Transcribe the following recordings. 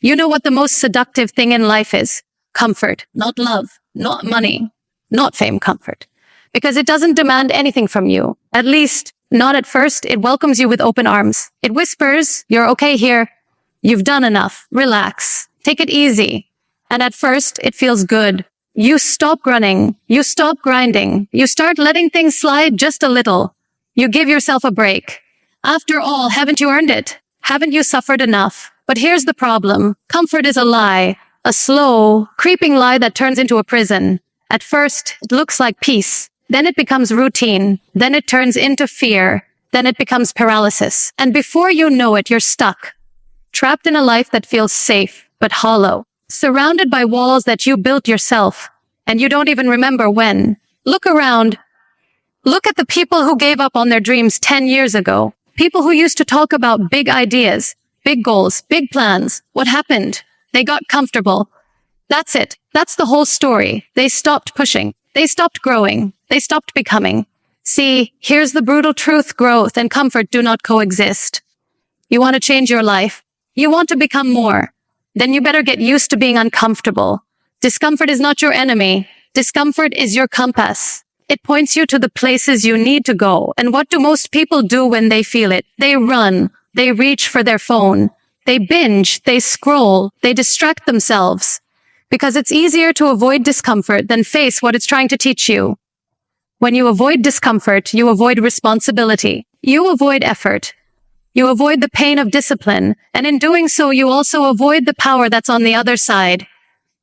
You know what the most seductive thing in life is? Comfort, not love, not money, not fame, comfort. Because it doesn't demand anything from you. At least, not at first. It welcomes you with open arms. It whispers, you're okay here. You've done enough. Relax. Take it easy. And at first, it feels good. You stop running. You stop grinding. You start letting things slide just a little. You give yourself a break. After all, haven't you earned it? Haven't you suffered enough? But here's the problem. Comfort is a lie. A slow, creeping lie that turns into a prison. At first, it looks like peace. Then it becomes routine. Then it turns into fear. Then it becomes paralysis. And before you know it, you're stuck. Trapped in a life that feels safe, but hollow. Surrounded by walls that you built yourself. And you don't even remember when. Look around. Look at the people who gave up on their dreams 10 years ago. People who used to talk about big ideas, big goals, big plans. What happened? They got comfortable. That's it. That's the whole story. They stopped pushing. They stopped growing. They stopped becoming. See, here's the brutal truth. Growth and comfort do not coexist. You want to change your life. You want to become more. Then you better get used to being uncomfortable. Discomfort is not your enemy. Discomfort is your compass. It points you to the places you need to go. And what do most people do when they feel it? They run. They reach for their phone. They binge. They scroll. They distract themselves. Because it's easier to avoid discomfort than face what it's trying to teach you. When you avoid discomfort, you avoid responsibility. You avoid effort. You avoid the pain of discipline. And in doing so, you also avoid the power that's on the other side.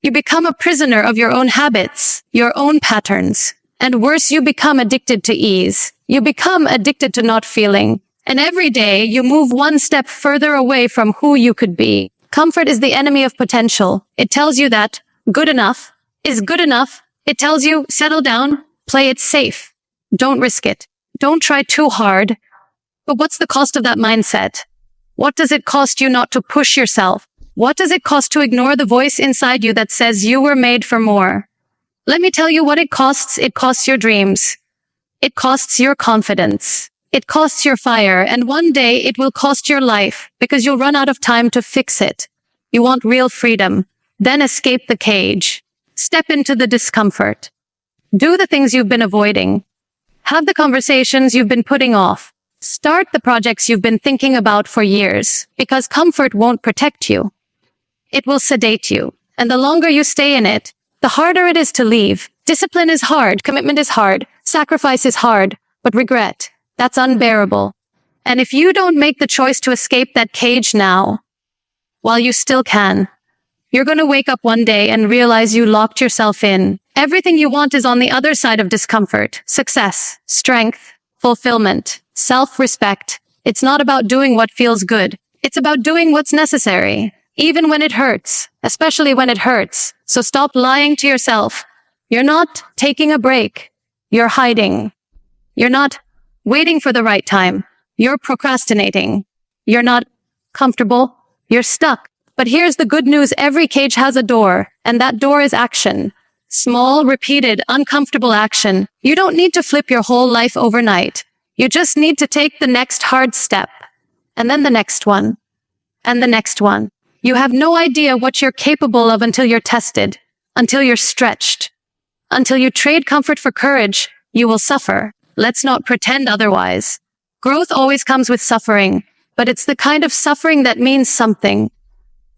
You become a prisoner of your own habits, your own patterns. And worse, you become addicted to ease. You become addicted to not feeling. And every day, you move one step further away from who you could be. Comfort is the enemy of potential. It tells you that good enough is good enough. It tells you, settle down, play it safe. Don't risk it. Don't try too hard. But what's the cost of that mindset? What does it cost you not to push yourself? What does it cost to ignore the voice inside you that says you were made for more? Let me tell you what it costs. It costs your dreams. It costs your confidence. It costs your fire, and one day it will cost your life because you'll run out of time to fix it. You want real freedom. Then escape the cage. Step into the discomfort. Do the things you've been avoiding. Have the conversations you've been putting off. Start the projects you've been thinking about for years, because comfort won't protect you. It will sedate you, and the longer you stay in it, the harder it is to leave. Discipline is hard, commitment is hard, sacrifice is hard, but regret, that's unbearable. And if you don't make the choice to escape that cage now, while you still can, you're going to wake up one day and realize you locked yourself in. Everything you want is on the other side of discomfort. Success, strength, fulfillment, self-respect. It's not about doing what feels good. It's about doing what's necessary, even when it hurts, especially when it hurts. So stop lying to yourself. You're not taking a break. You're hiding. You're not waiting for the right time. You're procrastinating. You're not comfortable. You're stuck. But here's the good news. Every cage has a door, and that door is action. Small, repeated, uncomfortable action. You don't need to flip your whole life overnight. You just need to take the next hard step, and then the next one, and the next one. You have no idea what you're capable of until you're tested, until you're stretched. Until you trade comfort for courage, you will suffer. Let's not pretend otherwise. Growth always comes with suffering, but it's the kind of suffering that means something.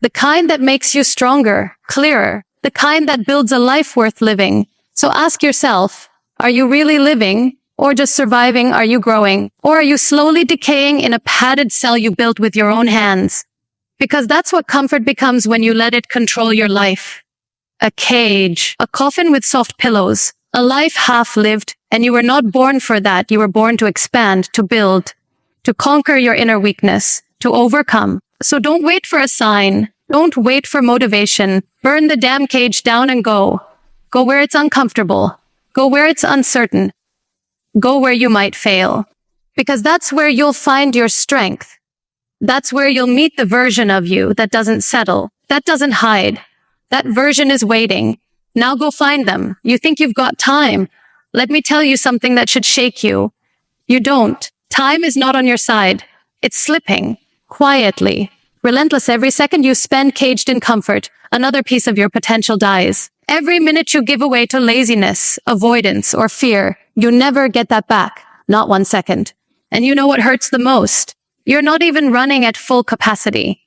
The kind that makes you stronger, clearer, the kind that builds a life worth living. So ask yourself, are you really living? Or just surviving? Are you growing? Or are you slowly decaying in a padded cell you built with your own hands? Because that's what comfort becomes when you let it control your life. A cage, a coffin with soft pillows, a life half-lived, and you were not born for that. You were born to expand, to build, to conquer your inner weakness, to overcome. So don't wait for a sign. Don't wait for motivation. Burn the damn cage down and go. Go where it's uncomfortable. Go where it's uncertain. Go where you might fail. Because that's where you'll find your strength. That's where you'll meet the version of you that doesn't settle, that doesn't hide. That version is waiting. Now go find them. You think you've got time. Let me tell you something that should shake you. You don't. Time is not on your side. It's slipping. Quietly. Relentless every second you spend caged in comfort, another piece of your potential dies. Every minute you give away to laziness, avoidance, or fear, you never get that back. Not 1 second. And you know what hurts the most? You're not even running at full capacity.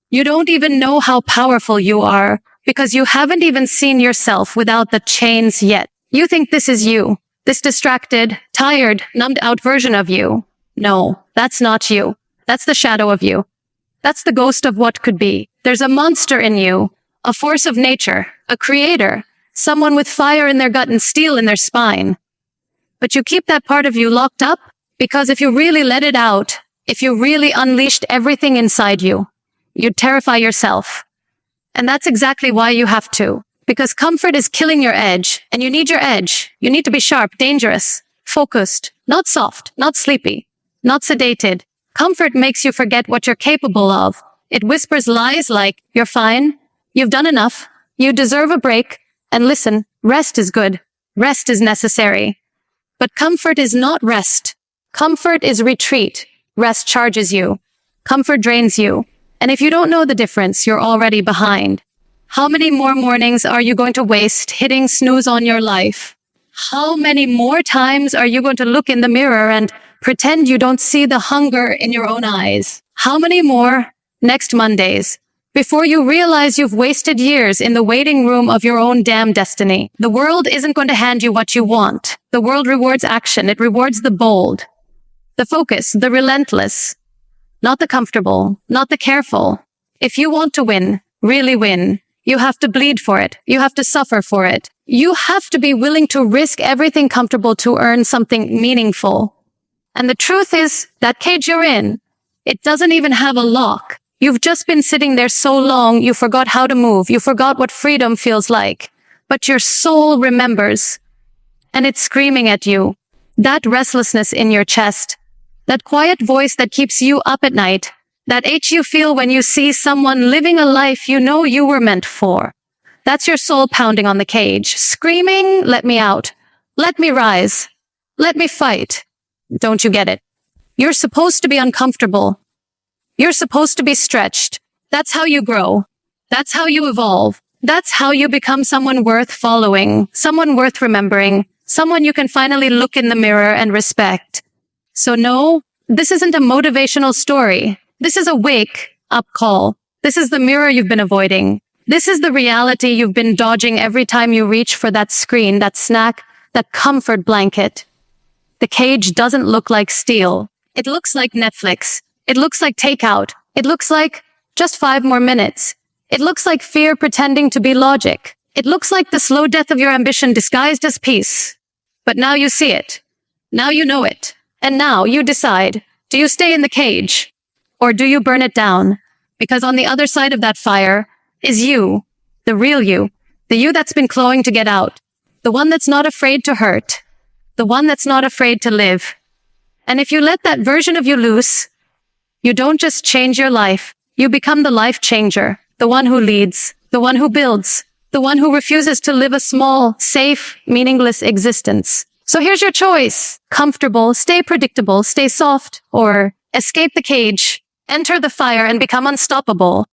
You don't even know how powerful you are because you haven't even seen yourself without the chains yet. You think this is you, this distracted, tired, numbed out version of you. No, that's not you. That's the shadow of you. That's the ghost of what could be. There's a monster in you, a force of nature, a creator, someone with fire in their gut and steel in their spine. But you keep that part of you locked up because if you really let it out, if you really unleashed everything inside you, you'd terrify yourself. And that's exactly why you have to. Because comfort is killing your edge, and you need your edge. You need to be sharp, dangerous, focused, not soft, not sleepy, not sedated. Comfort makes you forget what you're capable of. It whispers lies like, you're fine, you've done enough, you deserve a break, and listen, rest is good. Rest is necessary. But comfort is not rest. Comfort is retreat. Rest charges you. Comfort drains you. And if you don't know the difference, you're already behind. How many more mornings are you going to waste hitting snooze on your life? How many more times are you going to look in the mirror and pretend you don't see the hunger in your own eyes? How many more next Mondays before you realize you've wasted years in the waiting room of your own damn destiny? The world isn't going to hand you what you want. The world rewards action. It rewards the bold, the focused, the relentless, not the comfortable, not the careful. If you want to win, really win, you have to bleed for it. You have to suffer for it. You have to be willing to risk everything comfortable to earn something meaningful. And the truth is, that cage you're in, it doesn't even have a lock. You've just been sitting there so long, you forgot how to move. You forgot what freedom feels like. But your soul remembers. And it's screaming at you. That restlessness in your chest. That quiet voice that keeps you up at night. That ache you feel when you see someone living a life you know you were meant for. That's your soul pounding on the cage, screaming, let me out. Let me rise. Let me fight. Don't you get it? You're supposed to be uncomfortable. You're supposed to be stretched. That's how you grow. That's how you evolve. That's how you become someone worth following, someone worth remembering, someone you can finally look in the mirror and respect. So no, this isn't a motivational story. This is a wake-up call. This is the mirror you've been avoiding. This is the reality you've been dodging every time you reach for that screen, that snack, that comfort blanket. The cage doesn't look like steel. It looks like Netflix. It looks like takeout. It looks like just 5 more minutes. It looks like fear pretending to be logic. It looks like the slow death of your ambition disguised as peace. But now you see it. Now you know it. And now you decide, do you stay in the cage? Or do you burn it down? Because on the other side of that fire is you, the real you, the you that's been clawing to get out, the one that's not afraid to hurt, the one that's not afraid to live. And if you let that version of you loose, you don't just change your life, you become the life changer, the one who leads, the one who builds, the one who refuses to live a small, safe, meaningless existence. So here's your choice. Comfortable, stay predictable, stay soft, or escape the cage, enter the fire and become unstoppable.